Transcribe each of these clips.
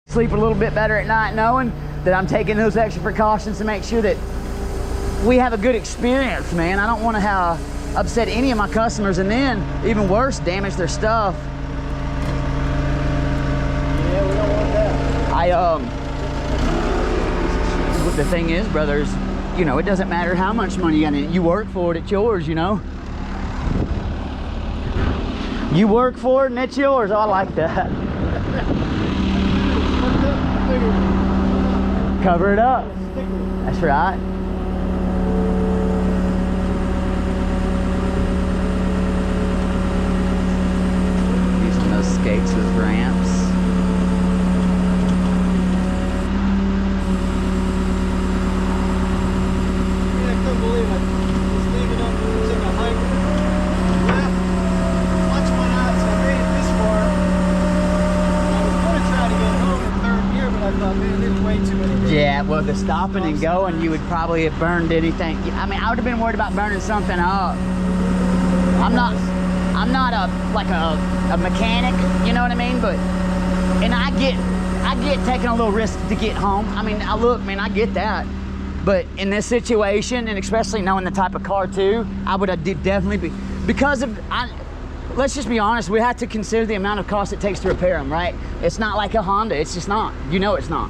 Sleep a little bit better at night knowing that I'm taking those extra precautions to make sure that we have a good experience, man. I don't want to have upset any of my customers and then, even worse, damage their stuff. Yeah, we don't want that. The thing is, brothers, you know, it doesn't matter how much money you got in it. You work for it, it's yours, you know? You work for it and it's yours. Oh, I like that. Cover it up. That's right. Using those skates as ramps. I couldn't believe it. I was leaving up and took a hike left. Watch my eyes. I made it this far. I was going to try to get home in third gear, but I thought, man, there's way too many days. Yeah, well, the stopping and going, you would probably have burned anything. I mean, I would have been worried about burning something up. I'm not a mechanic, you know what I mean? But, and I get taking a little risk to get home. I mean, look, man, I get that. But in this situation, and especially knowing the type of car too, I would have definitely be, because of, let's just be honest, we have to consider the amount of cost it takes to repair them, right? It's not like a Honda, it's just not. You know it's not.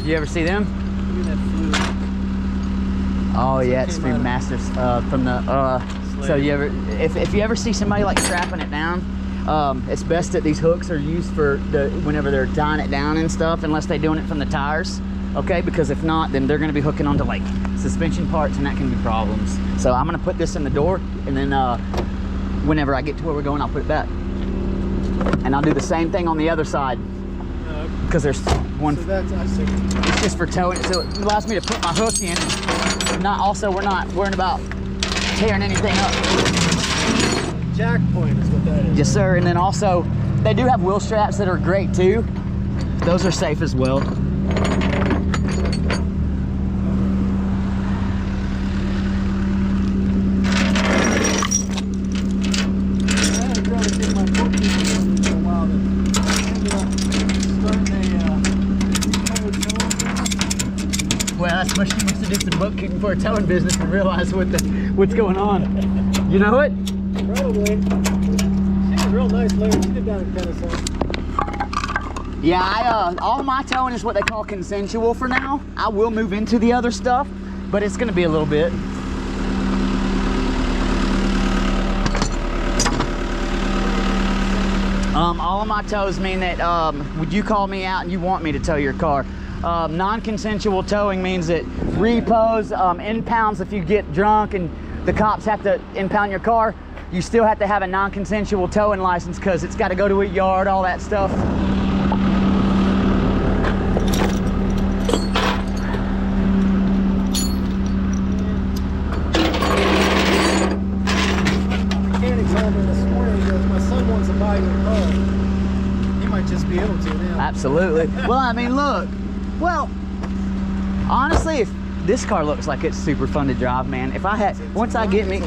You ever see them? Oh yeah, it's from Masters, from the so you ever, if you ever see somebody like strapping it down, it's best that these hooks are used for whenever they're tying it down and stuff, unless they're doing it from the tires, okay? Because if not, then they're gonna be hooking onto like suspension parts and that can be problems. So I'm gonna put this in the door, and then whenever I get to where we're going, I'll put it back. And I'll do the same thing on the other side. Because there's one. So that's, I see. It's just for towing, so it allows me to put my hook in. We're not worrying about tearing anything up. Jack point is what that is. Yes, sir. And then also, they do have wheel straps that are great too. Those are safe as well. She must have did some bookkeeping for a towing business and realize what's going on. You know it? Probably. She was real nice lady. She did that in Tennessee. Yeah, all my towing is what they call consensual for now. I will move into the other stuff, but it's going to be a little bit. All of my tows mean that would you call me out and you want me to tow your car. Non-consensual towing means that repos, impounds, if you get drunk and the cops have to impound your car, you still have to have a non-consensual towing license because it's got to go to a yard, all that stuff. Mechanic told me this morning, he goes, my son wants to buy your car. He might just be able to now. Absolutely. Well, I mean, look. Well, honestly, if this car looks like it's super fun to drive, man. If I had, once I get me,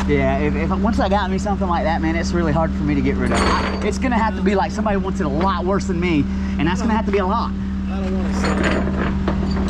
yeah, once I got me something like that, man, it's really hard for me to get rid of. It's gonna have to be like somebody wants it a lot worse than me, and that's gonna have to be a lot. I don't want to say that.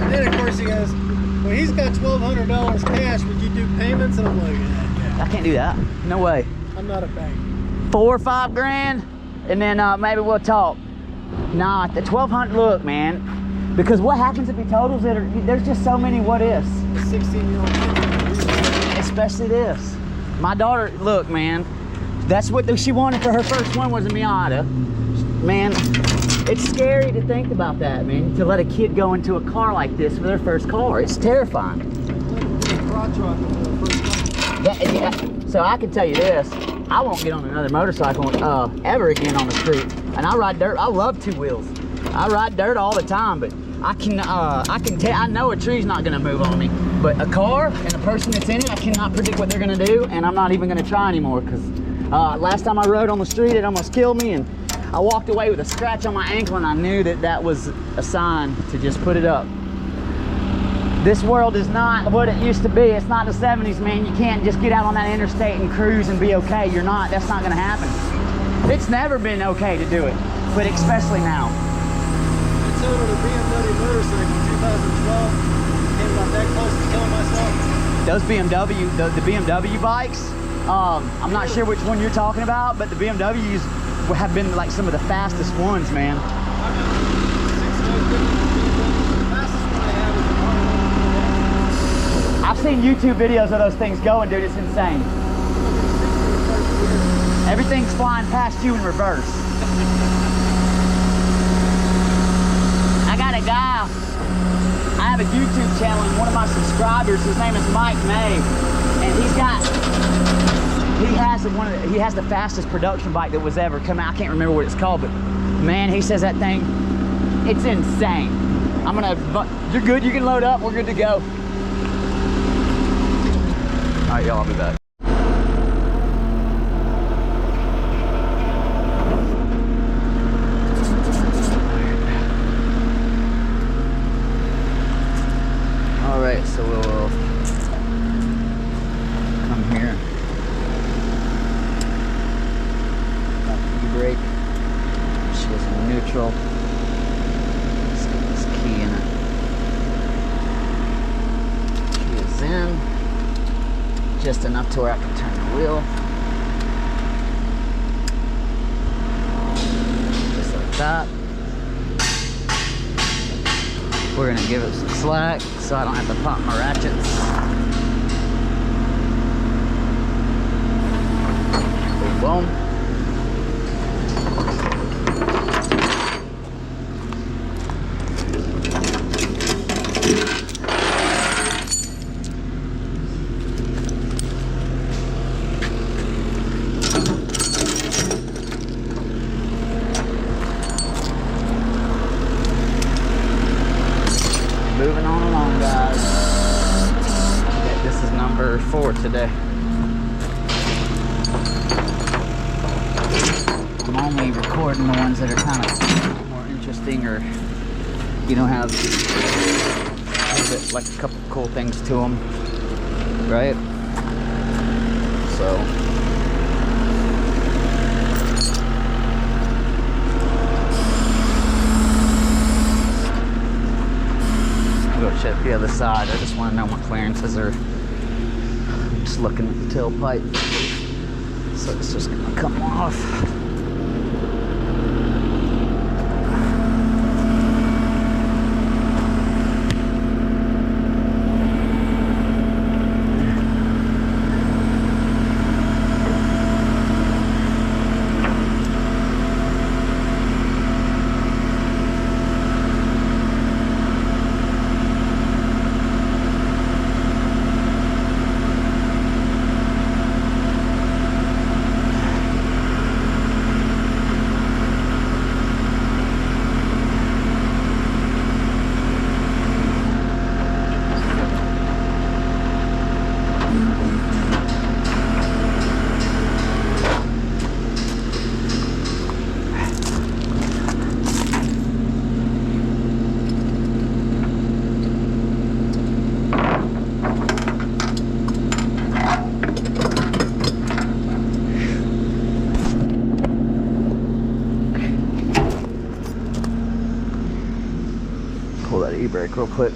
And then of course he goes, well, he's got $1,200 cash. Would you do payments? And I'm like, yeah. I can't do that. No way. I'm not a bank. 4 or 5 grand, and then maybe we'll talk. Nah, the 1,200. Look, man. Because what happens if he totals it? There's just so many what ifs. A 16-year-old kid. Especially this. My daughter, look, man, that's what she wanted for her first one was a Miata. Man, it's scary to think about that, man, to let a kid go into a car like this for their first car. It's terrifying. Yeah, so I can tell you this, I won't get on another motorcycle ever again on the street. And I ride dirt. I love 2 wheels. I ride dirt all the time, but I can tell, I know a tree's not gonna move on me, but a car and a person that's in it, I cannot predict what they're gonna do, and I'm not even gonna try anymore, because last time I rode on the street, it almost killed me, and I walked away with a scratch on my ankle, and I knew that that was a sign to just put it up. This world is not what it used to be. It's not the 70s, man. You can't just get out on that interstate and cruise and be okay. You're not. That's not gonna happen. It's never been okay to do it, but especially now. I totaled a BMW motorcycle in 2012. Came about that close to killing myself. Those BMW, the BMW bikes, I'm not sure which one you're talking about, but the BMWs have been like some of the fastest ones, man. I've seen YouTube videos of those things going, dude. It's insane. Everything's flying past you in reverse. I got a guy, I have a YouTube channel, and one of my subscribers, his name is Mike May, and he has the fastest production bike that was ever come out. I can't remember what it's called, but man, he says that thing, it's insane. You're good, you can load up, we're good to go. All right, y'all, I'll be back. All right, so we'll come here. Got the e-brake. She is in neutral. Let's get this key in it. Key is in. Just enough to where I can turn the wheel. Just like that. We're gonna give it some slack so I don't have to pop my ratchets. Boom, boom. Moving on along, guys. Okay, this is number 4 today. I'm only recording the ones that are kind of more interesting, or you know, have a bit, like a couple cool things to them, right? So. Go check the other side. I just want to know what clearances are. I'm just looking at the tailpipe, so it's just gonna come off. Pull that e-brake real quick.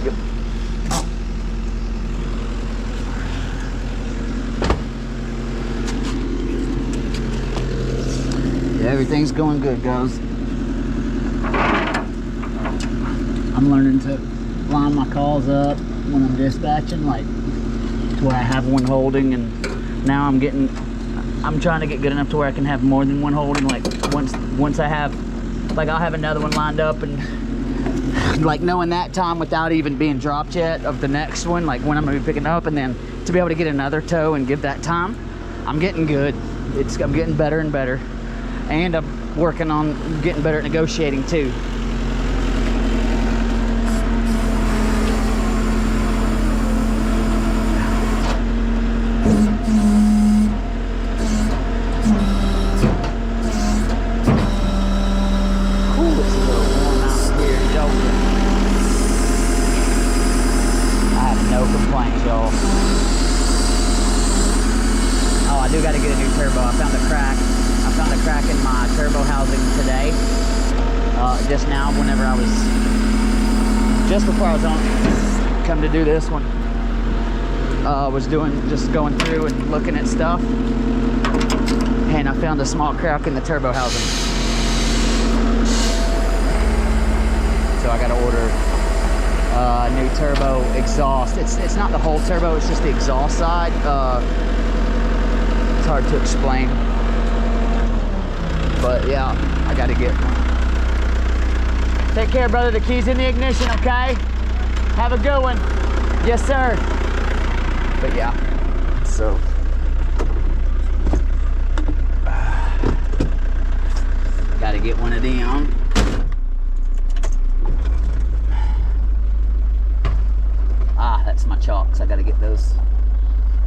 Yep. Yeah, everything's going good, guys. I'm learning to line my calls up when I'm dispatching, like to where I have one holding, and now I'm trying to get good enough to where I can have more than one holding. Like once I have, like I'll have another one lined up, and like knowing that time without even being dropped yet of the next one, like when I'm gonna be picking up, and then to be able to get another tow and give that time, I'm getting good. I'm getting better and better, and I'm working on getting better at negotiating too. Just now, whenever I was, just before I was on, come to do this one, was just going through and looking at stuff, and I found a small crack in the turbo housing. So I got to order a new turbo exhaust. It's not the whole turbo, it's just the exhaust side. It's hard to explain, but yeah, I got to get one. Take care, brother. The key's in the ignition, okay? Have a good one. Yes, sir. But yeah, so. Gotta get one of them. Ah, that's my chalks. I gotta get those.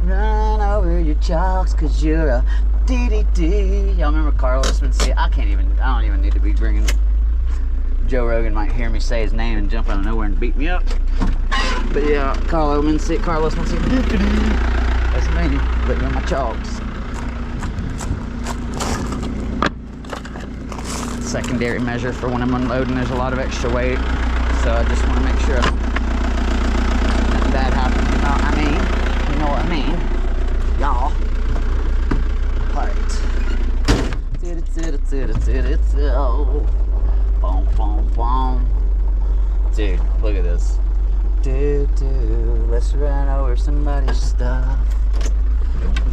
Run over your chalks, cause you're a dee-dee-dee. Y'all remember Carlos would say, I don't even need to be bringing. Joe Rogan might hear me say his name and jump out of nowhere and beat me up. But yeah, Carlos Mencia, that's me, but you're my chalks. Secondary measure for when I'm unloading, there's a lot of extra weight. So I just want to make sure nothing bad happens, you know what I mean? You know what I mean? Y'all. Alright. Boom, boom, boom. Dude, look at this. Let's run over somebody's stuff.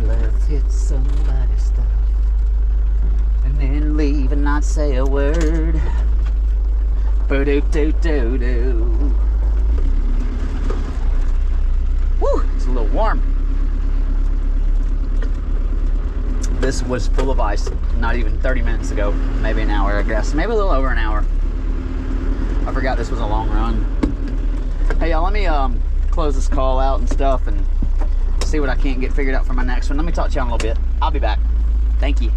Let's hit somebody's stuff. And then leave and not say a word. Boo-doo-doo-doo-doo. Woo, it's a little warm. This was full of ice not even 30 minutes ago, maybe an hour, I guess, maybe a little over an hour. I forgot this was a long run. Hey y'all, let me close this call out and stuff and see what I can't get figured out for my next one. Let me talk to y'all in a little bit. I'll be back. Thank you.